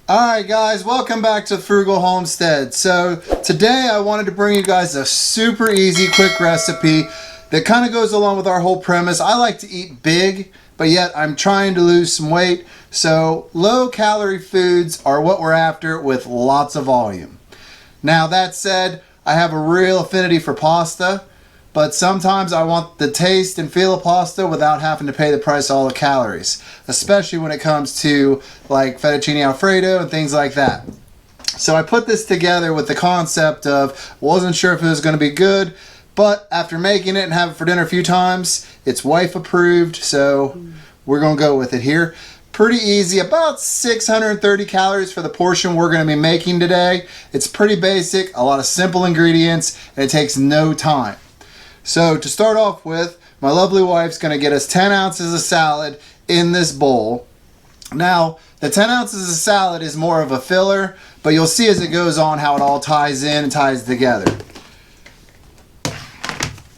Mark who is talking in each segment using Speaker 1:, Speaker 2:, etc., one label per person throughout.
Speaker 1: Alright guys, welcome back to Frugal Homestead. So today I wanted to bring you guys a super easy, quick recipe that kind of goes along with our whole premise. I like to eat big, but yet I'm trying to lose some weight. So low calorie foods are what we're after with lots of volume. Now that said, I have a real affinity for pasta, but sometimes I want the taste and feel of pasta without having to pay the price of all the calories, especially when it comes to like fettuccine alfredo and things like that. So I put this together with the concept of, wasn't sure if it was going to be good, but after making it and having it for dinner a few times, it's wife approved, so we're going to go with it here. Pretty easy, about 630 calories for the portion we're going to be making today. It's pretty basic, a lot of simple ingredients, and it takes no time. So to start off with, my lovely wife's going to get us 10 ounces of salad in this bowl. Now, the 10 ounces of salad is more of a filler, but you'll see as it goes on how it all ties in and ties together.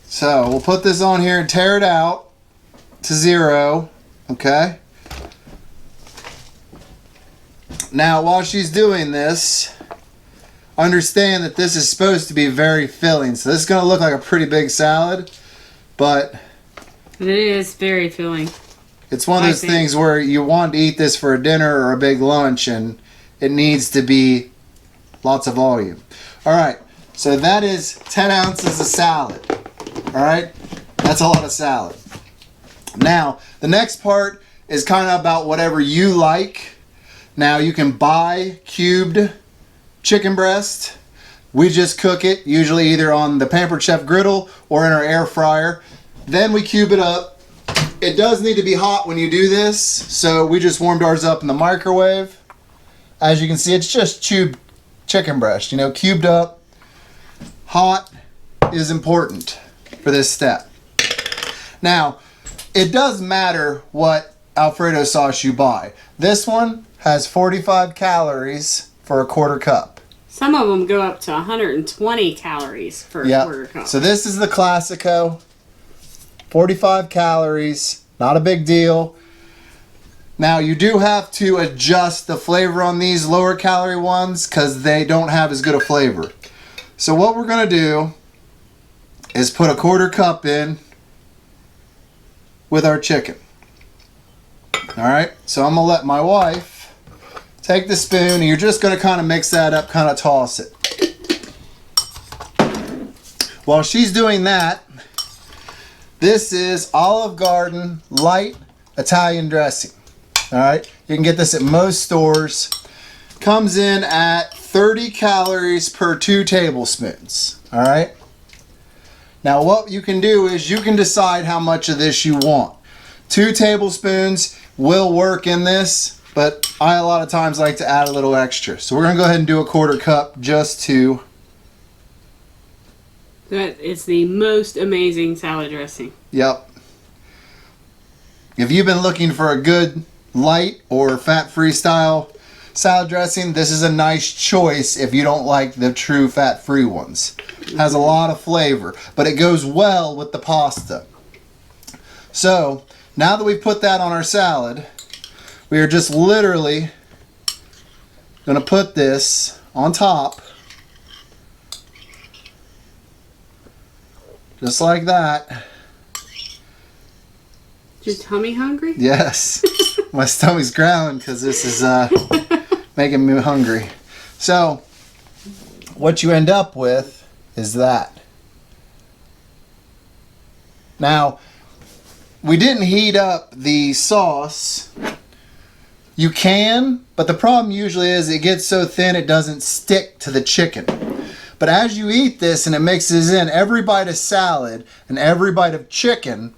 Speaker 1: So we'll put this on here and tear it out to 0, okay? Now, while she's doing this, understand that this is supposed to be very filling. So this is going to look like a pretty big salad, but
Speaker 2: it is very filling.
Speaker 1: It's one of those things where you want to eat this for a dinner or a big lunch, and it needs to be lots of volume. Alright, so that is 10 ounces of salad. Alright, that's a lot of salad. Now, the next part is kind of about whatever you like. Now, you can buy cubed chicken breast. We just cook it, usually either on the Pampered Chef griddle or in our air fryer. Then we cube it up. It does need to be hot when you do this, so we just warmed ours up in the microwave. As you can see, it's just cubed chicken breast, you know, cubed up. Hot is important for this step. Now, it does matter what Alfredo sauce you buy. This one has 45 calories for a quarter cup.
Speaker 2: Some of them go up to 120 calories for a quarter cup.
Speaker 1: So this is the classico. 45 calories, not a big deal. Now you do have to adjust the flavor on these lower calorie ones because they don't have as good a flavor. So what we're going to do is put a quarter cup in with our chicken. Alright, so I'm going to let my wife take the spoon, and you're just going to kind of mix that up, kind of toss it. While she's doing that, this is Olive Garden light Italian dressing. Alright, you can get this at most stores. Comes in at 30 calories per 2 tablespoons. Alright, now what you can do is you can decide how much of this you want. 2 tablespoons will work in this, but I a lot of times like to add a little extra. So we're going to go ahead and do a quarter cup just to...
Speaker 2: That is the most amazing salad dressing.
Speaker 1: Yep. If you've been looking for a good light or fat-free style salad dressing, this is a nice choice if you don't like the true fat-free ones. It has a lot of flavor, but it goes well with the pasta. So, now that we've put that on our salad, we are just literally going to put this on top, just like that.
Speaker 2: Is your tummy hungry?
Speaker 1: Yes, my stomach's growling because this is making me hungry. So, what you end up with is that. Now, we didn't heat up the sauce. You can, but the problem usually is it gets so thin it doesn't stick to the chicken. But as you eat this and it mixes in, every bite of salad and every bite of chicken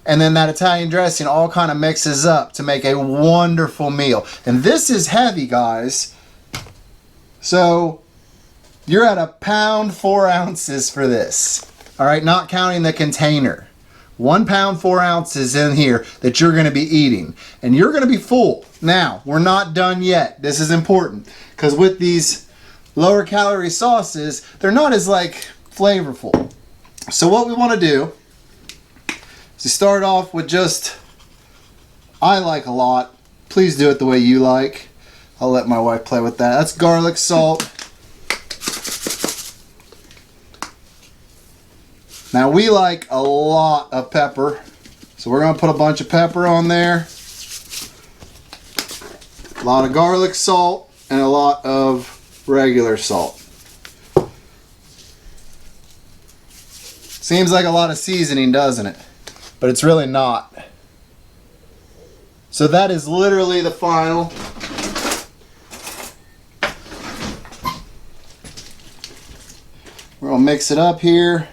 Speaker 1: and then that Italian dressing all kind of mixes up to make a wonderful meal. And this is heavy, guys. So you're at 1 pound 4 ounces for this. All right, not counting the container. 1 pound 4 ounces in here that you're going to be eating, and you're going to be full. Now, we're not done yet. This is important because with these lower calorie sauces, they're not as like flavorful. So what we want to do is to start off with just, I like a lot. Please do it the way you like. I'll let my wife play with that. That's garlic, salt. Now we like a lot of pepper, so we're going to put a bunch of pepper on there. A lot of garlic salt and a lot of regular salt. Seems like a lot of seasoning, doesn't it? But it's really not. So that is literally the final. We're going to mix it up here.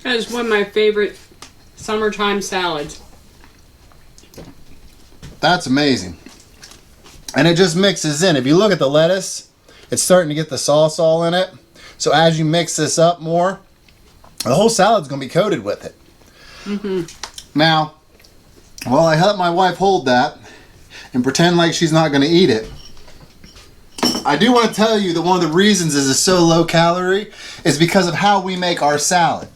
Speaker 2: That is one of my favorite summertime salads.
Speaker 1: That's amazing. And it just mixes in. If you look at the lettuce, it's starting to get the sauce all in it. So as you mix this up more, the whole salad's going to be coated with it. Mm-hmm. Now, while I let my wife hold that and pretend like she's not going to eat it, I do want to tell you that one of the reasons this is so low calorie is because of how we make our salad.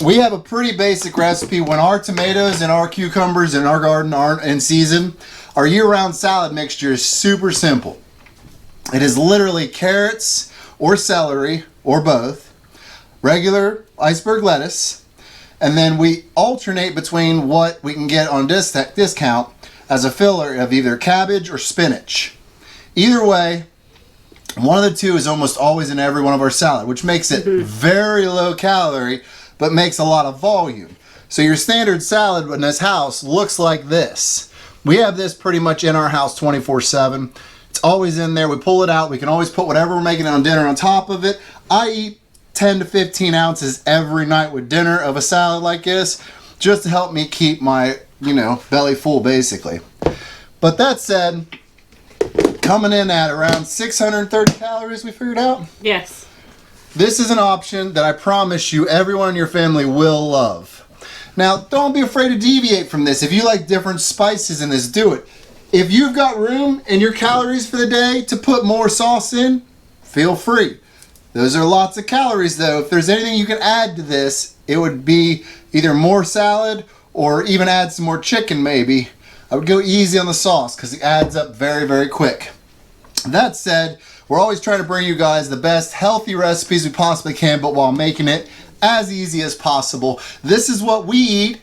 Speaker 1: We have a pretty basic recipe. When our tomatoes and our cucumbers in our garden aren't in season, our year-round salad mixture is super simple. It is literally carrots or celery or both, regular iceberg lettuce, and then we alternate between what we can get on discount as a filler of either cabbage or spinach. Either way, one of the two is almost always in every one of our salad, which makes it very low calorie, but makes a lot of volume. So your standard salad in this house looks like this. We have this pretty much in our house 24/7. It's always in there. We pull it out. We can always put whatever we're making on dinner on top of it. I eat 10 to 15 ounces every night with dinner of a salad like this, just to help me keep my, belly full basically. But that said, coming in at around 630 calories, we figured out?
Speaker 2: Yes.
Speaker 1: This is an option that I promise you everyone in your family will love. Now, don't be afraid to deviate from this. If you like different spices in this, do it. If you've got room in your calories for the day to put more sauce in, feel free. Those are lots of calories though. If there's anything you can add to this, it would be either more salad or even add some more chicken maybe. I would go easy on the sauce because it adds up very, very quick. That said, we're always trying to bring you guys the best healthy recipes we possibly can, but while making it as easy as possible. This is what we eat.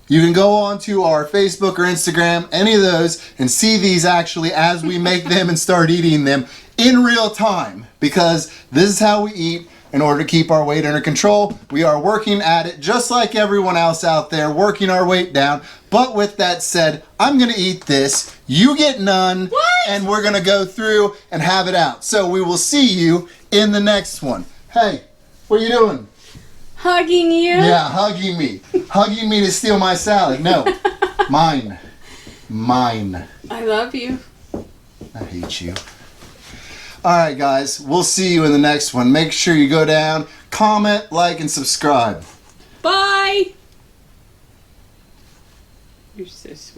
Speaker 1: You can go on to our Facebook or Instagram, any of those, and see these actually as we make them and start eating them in real time, because this is how we eat in order to keep our weight under control. We are working at it just like everyone else out there, working our weight down. But with that said, I'm going to eat this. You get none.
Speaker 2: What?
Speaker 1: And we're going to go through and have it out. So we will see you in the next one. Hey, what are you doing?
Speaker 2: Hugging you?
Speaker 1: Yeah, hugging me. Hugging me to steal my salad. No. Mine. Mine.
Speaker 2: I love you.
Speaker 1: I hate you. Alright guys, we'll see you in the next one. Make sure you go down, comment, like, and subscribe.
Speaker 2: Bye! You're so sweet.